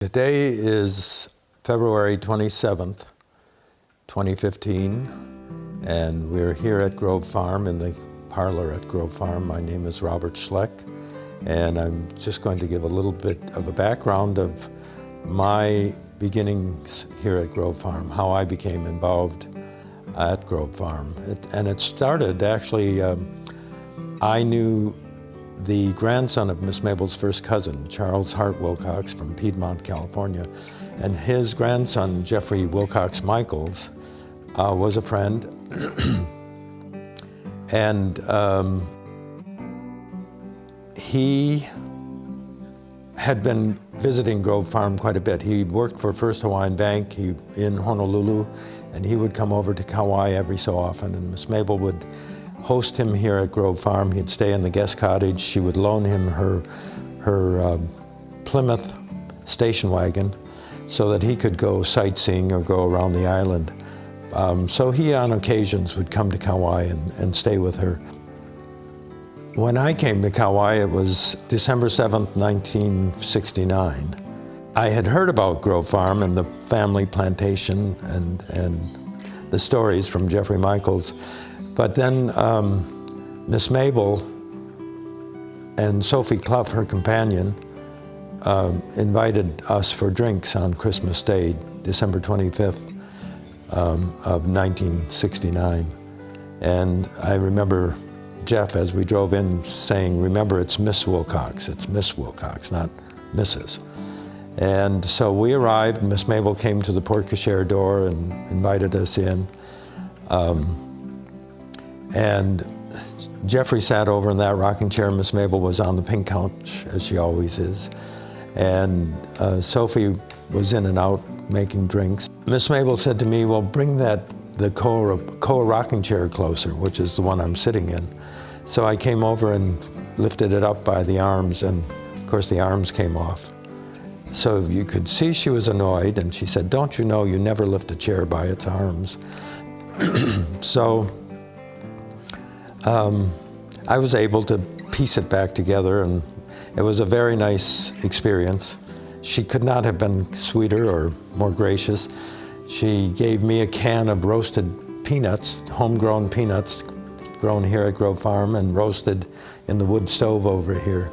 Today is February 27th, 2015, and we're here at Grove Farm, in the parlor at Grove Farm. My name is Robert Schleck, and I'm just going to give a little bit of a background of my beginnings here at Grove Farm, how I became involved at Grove Farm. It started, actually, I knew the grandson of Miss Mabel's first cousin, Charles Hart Wilcox from Piedmont, California, and his grandson, Jeffrey Wilcox Michaels, was a friend. And he had been visiting Grove Farm quite a bit. He worked for First Hawaiian Bank in Honolulu, and he would come over to Kauai every so often, and Miss Mabel would host him here at Grove Farm. He'd stay in the guest cottage. She would loan him her Plymouth station wagon so that he could go sightseeing or go around the island. So he, on occasions, would come to Kauai and stay with her. When I came to Kauai, it was December 7th, 1969. I had heard about Grove Farm and the family plantation and the stories from Jeffrey Michaels. But then Miss Mabel and Sophie Clough, her companion, invited us for drinks on Christmas Day, December 25th of 1969. And I remember Jeff, as we drove in, saying, "Remember, it's Miss Wilcox. It's Miss Wilcox, not Mrs." And so we arrived. Miss Mabel came to the porte-cochere door and invited us in. And Jeffrey sat over in that rocking chair. Miss Mabel was on the pink couch, as she always is. And Sophie was in and out making drinks. Miss Mabel said to me, "Well, bring the Koa rocking chair closer," which is the one I'm sitting in. So I came over and lifted it up by the arms, and of course the arms came off. So you could see she was annoyed, and she said, "Don't you know you never lift a chair by its arms?" So I was able to piece it back together, and it was a very nice experience. She could not have been sweeter or more gracious. She gave me a can of roasted peanuts, homegrown peanuts, grown here at Grove Farm and roasted in the wood stove over here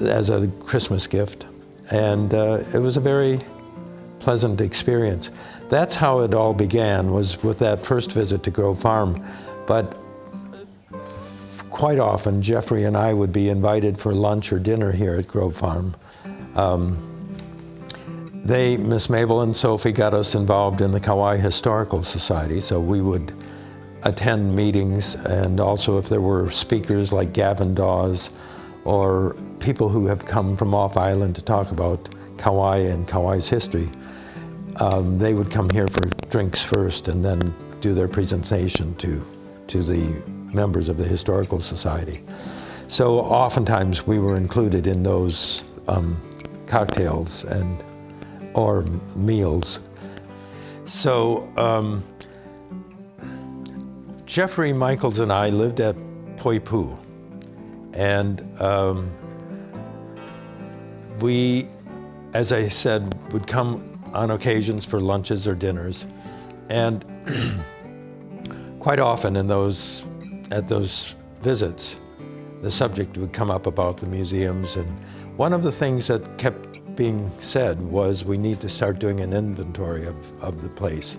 as a Christmas gift. And it was a very pleasant experience. That's how it all began, was with that first visit to Grove Farm. But quite often, Jeffrey and I would be invited for lunch or dinner here at Grove Farm. Miss Mabel and Sophie got us involved in the Kauai Historical Society, so we would attend meetings, and also if there were speakers like Gavin Dawes or people who have come from off island to talk about Kauai and Kauai's history, they would come here for drinks first and then do their presentation to the members of the Historical Society. So oftentimes we were included in those cocktails or meals. So Jeffrey Michaels and I lived at Poipu, and we, as I said, would come on occasions for lunches or dinners, and quite often at those visits, the subject would come up about the museums, and one of the things that kept being said was we need to start doing an inventory of the place.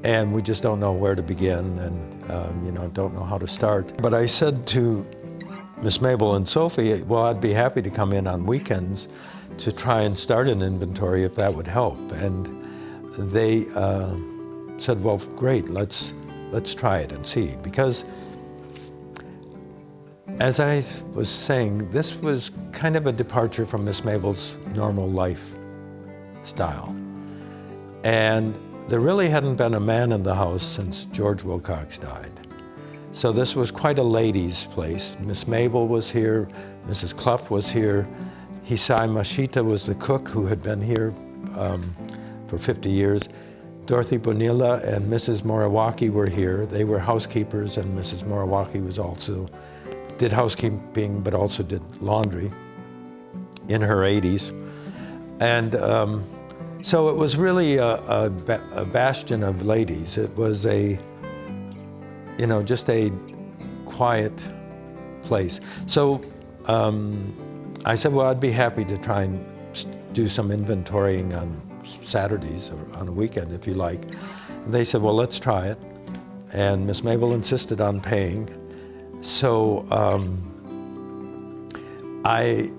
And we just don't know where to begin, and don't know how to start. But I said to Miss Mabel and Sophie, well, I'd be happy to come in on weekends to try and start an inventory if that would help. And they said, well, great, let's try it and see. Because as I was saying, this was kind of a departure from Miss Mabel's normal lifestyle. And there really hadn't been a man in the house since George Wilcox died. So this was quite a ladies' place. Miss Mabel was here, Mrs. Clough was here, Hisai Mashita was the cook who had been here for 50 years. Dorothy Bonilla and Mrs. Moriwaki were here. They were housekeepers, and Mrs. Moriwaki did housekeeping, but also did laundry in her 80s. And so it was really a bastion of ladies. It was just a quiet place. So I said, well, I'd be happy to try and do some inventorying on Saturdays or on a weekend if you like. And they said, well, let's try it. And Miss Mabel insisted on paying. So I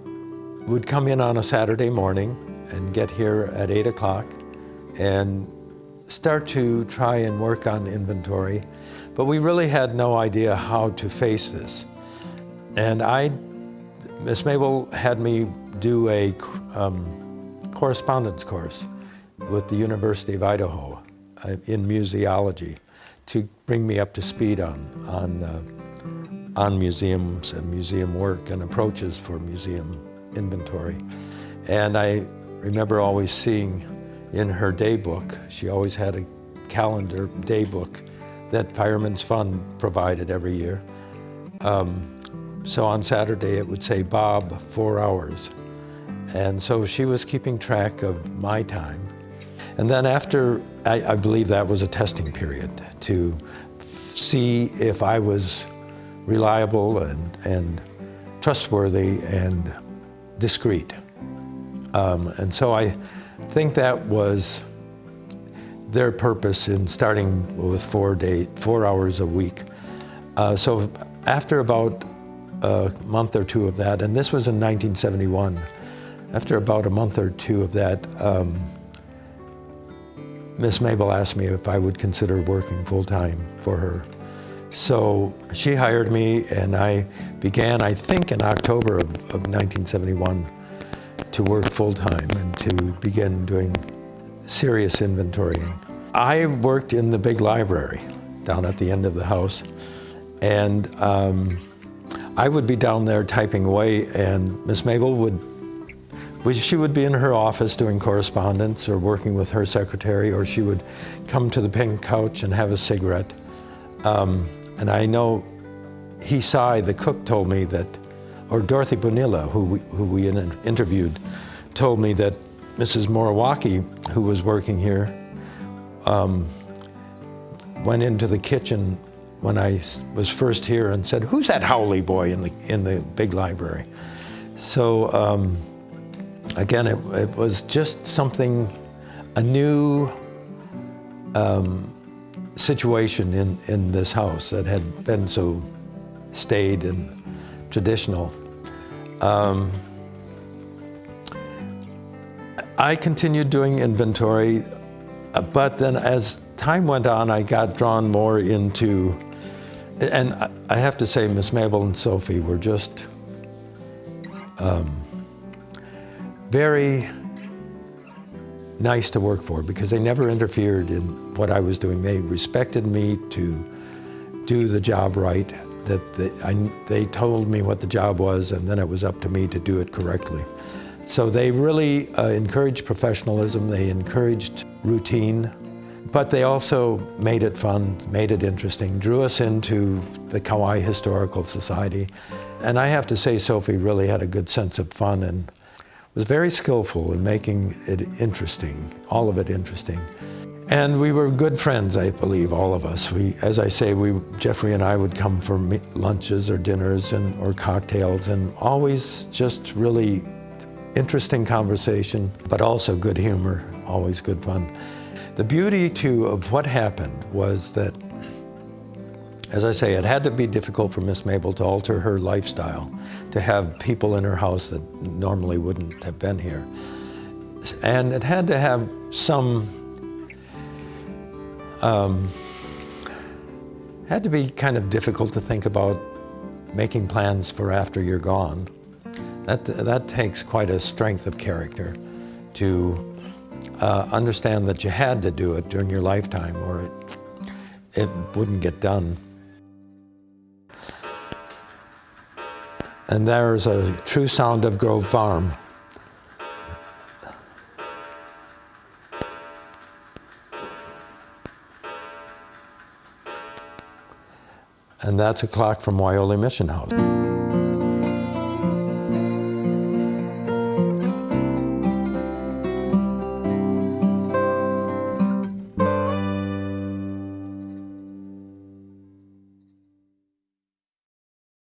would come in on a Saturday morning and get here at 8 o'clock and start to try and work on inventory. But we really had no idea how to face this. And Miss Mabel had me do a correspondence course with the University of Idaho in museology to bring me up to speed on museums and museum work and approaches for museum inventory. And I remember always seeing in her day book, she always had a calendar day book that Fireman's Fund provided every year. So on Saturday it would say, Bob, 4 hours. And so she was keeping track of my time. And then after, I believe that was a testing period to see if I was reliable and trustworthy and discreet. And so I think that was their purpose in starting with 4 hours a week. So after about a month or two of that, and this was in 1971, after about a month or two of that, Miss Mabel asked me if I would consider working full-time for her. So she hired me, and I began, I think in October of 1971, to work full-time and to begin doing serious inventorying. I worked in the big library down at the end of the house, and I would be down there typing away, and Miss Mabel would be in her office doing correspondence or working with her secretary, or she would come to the pink couch and have a cigarette. And I know Hisai, the cook, told me that, or Dorothy Bonilla, who we interviewed, told me that Mrs. Morawaki, who was working here, went into the kitchen when I was first here and said, "Who's that Howley boy in the big library?" So again, it was just something, a new situation in this house that had been so staid and traditional. I continued doing inventory, but then as time went on, I got drawn more into, and I have to say Miss Mabel and Sophie were just very nice to work for, because they never interfered in what I was doing. They respected me to do the job right, that they told me what the job was, and then it was up to me to do it correctly. So they really encouraged professionalism, they encouraged routine, but they also made it fun, made it interesting, drew us into the Kauai Historical Society. And I have to say Sophie really had a good sense of fun and was very skillful in making it interesting, all of it interesting. And we were good friends, I believe, all of us. As I say, Jeffrey and I would come for lunches or dinners or cocktails, and always just really interesting conversation, but also good humor, always good fun. The beauty, too, of what happened was that, as I say, it had to be difficult for Miss Mabel to alter her lifestyle, to have people in her house that normally wouldn't have been here. And it had to have had to be kind of difficult to think about making plans for after you're gone. That takes quite a strength of character to understand that you had to do it during your lifetime or it wouldn't get done. And there's a true sound of Grove Farm. And that's a clock from Waiole Mission House.